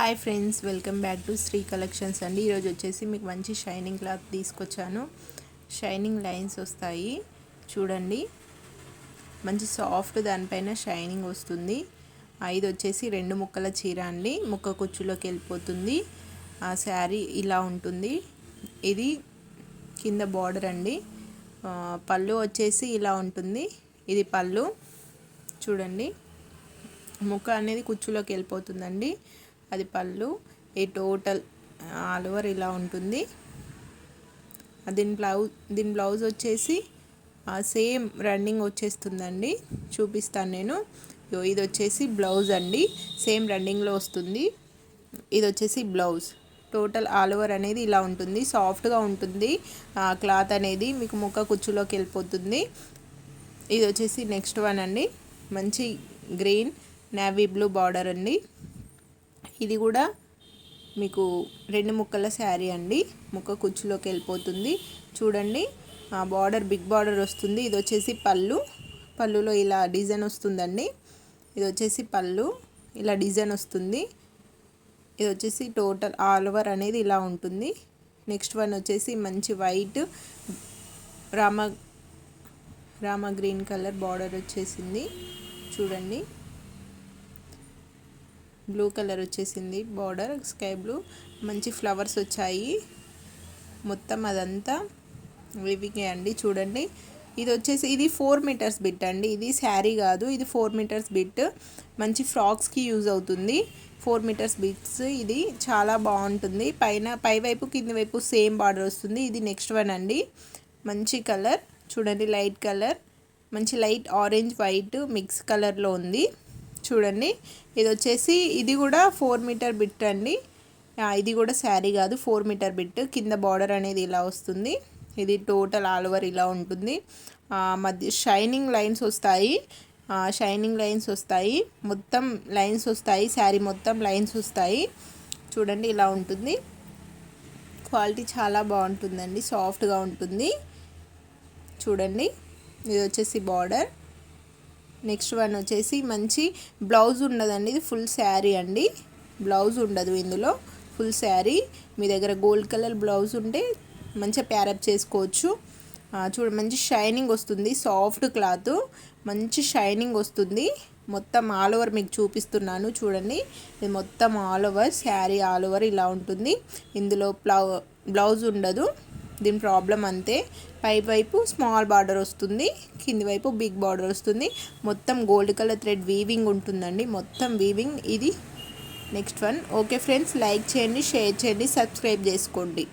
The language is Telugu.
Hi friends, welcome back to Shri collections అండి. ఈరోజు వచ్చేసి మీకు మంచి షైనింగ్ క్లాత్ తీసుకొచ్చాను. షైనింగ్ లైన్స్ వస్తాయి చూడండి, మంచి సాఫ్ట్, దానిపైన షైనింగ్ వస్తుంది. ఇది వచ్చేసి 2 ముక్కల చీర అండి, ముక్క కుచ్చులోకి వెళ్ళిపోతుంది. ఆ శారీ ఇలా ఉంటుంది. ఇది కింద బార్డర్ అండి. పళ్ళు వచ్చేసి ఇలా ఉంటుంది. ఇది పళ్ళు చూడండి, ముక్క అనేది కుచ్చులోకి వెళ్ళిపోతుందండి. అది పళ్ళు. ఈ టోటల్ ఆల్ ఓవర్ ఇలా ఉంటుంది. దీని బ్లౌజ్ వచ్చేసి సేమ్ రన్నింగ్ వచ్చేస్తుందండి. చూపిస్తాను నేను. ఇది వచ్చేసి బ్లౌజ్ అండి, సేమ్ రన్నింగ్లో వస్తుంది. ఇది వచ్చేసి బ్లౌజ్. టోటల్ ఆల్ ఓవర్ అనేది ఇలా ఉంటుంది. సాఫ్ట్గా ఉంటుంది క్లాత్ అనేది, మీకు ముక్క కుచ్చులోకి వెళ్ళిపోతుంది. ఇది వచ్చేసి నెక్స్ట్ వన్ అండి, మంచి గ్రీన్ నేవీ బ్లూ బార్డర్ అండి. ఇది కూడా మీకు 2 ముక్కల శారీ అండి, ముక్క కుచ్చులోకి వెళ్ళిపోతుంది. చూడండి, బార్డర్ బిగ్ బార్డర్ వస్తుంది. ఇది వచ్చేసి పళ్ళులో ఇలా డిజైన్ వస్తుందండి. ఇది వచ్చేసి పళ్ళు, ఇలా డిజైన్ వస్తుంది. ఇది వచ్చేసి టోటల్ ఆల్ ఓవర్ అనేది ఇలా ఉంటుంది. నెక్స్ట్ వన్ వచ్చేసి మంచి white Rama green colour border వచ్చేసింది. చూడండి, బ్లూ కలర్ వచ్చేసింది బార్డర్, స్కై బ్లూ. మంచి ఫ్లవర్స్ వచ్చాయి. మొత్తం అదంతా వివింగే అండి. చూడండి, ఇది వచ్చేసి ఇది 4 మీటర్స్ బిట్ అండి. ఇది శారీ కాదు, ఇది 4 మీటర్స్ బిట్. మంచి ఫ్రాక్స్కి యూజ్ అవుతుంది. 4 మీటర్స్ బిట్స్. ఇది చాలా బాగుంటుంది. పై వైపు కింది వైపు సేమ్ బార్డర్ వస్తుంది. ఇది నెక్స్ట్ వన్ అండి, మంచి కలర్ చూడండి, లైట్ కలర్, మంచి లైట్ ఆరెంజ్ వైట్ మిక్స్ కలర్లో ఉంది. చూడండి, ఇది వచ్చేసి ఇది కూడా 4 మీటర్ బిట్ అండి. ఇది కూడా శారీ కాదు, 4 మీటర్ బిట్. కింద బార్డర్ అనేది ఇలా వస్తుంది. ఇది టోటల్ ఆల్ ఓవర్ ఇలా ఉంటుంది. మధ్య షైనింగ్ లైన్స్ వస్తాయి. మొత్తం లైన్స్ వస్తాయి. శారీ మొత్తం లైన్స్ వస్తాయి. చూడండి, ఇలా ఉంటుంది. క్వాలిటీ చాలా బాగుంటుందండి, సాఫ్ట్గా ఉంటుంది. చూడండి, ఇది వచ్చేసి బార్డర్. నెక్స్ట్ వన్ వచ్చేసి మంచి బ్లౌజ్ ఉండదండి, ఇది ఫుల్ శారీ అండి. బ్లౌజ్ ఉండదు ఇందులో, ఫుల్ శారీ. మీ దగ్గర గోల్డ్ కలర్ బ్లౌజ్ ఉంటే మంచిగా ప్యారప్ చేసుకోవచ్చు. మంచి షైనింగ్ వస్తుంది. సాఫ్ట్ క్లాత్, మంచి షైనింగ్ వస్తుంది. మొత్తం ఆల్ ఓవర్ మీకు చూపిస్తున్నాను. చూడండి, ఇది మొత్తం all over sari, all over ఇలా ఉంటుంది. ఇందులో బ్లౌజ్ ఉండదు, దీని ప్రాబ్లం అంతే. పై వైపు స్మాల్ బార్డర్ వస్తుంది, కింది వైపు బిగ్ బార్డర్ వస్తుంది. మొత్తం గోల్డ్ కలర్ థ్రెడ్ వీవింగ్ ఉంటుందండి, మొత్తం వీవింగ్. ఇది next one. Okay friends, like చేయండి, షేర్ చేయండి, సబ్స్క్రైబ్ చేసుకోండి.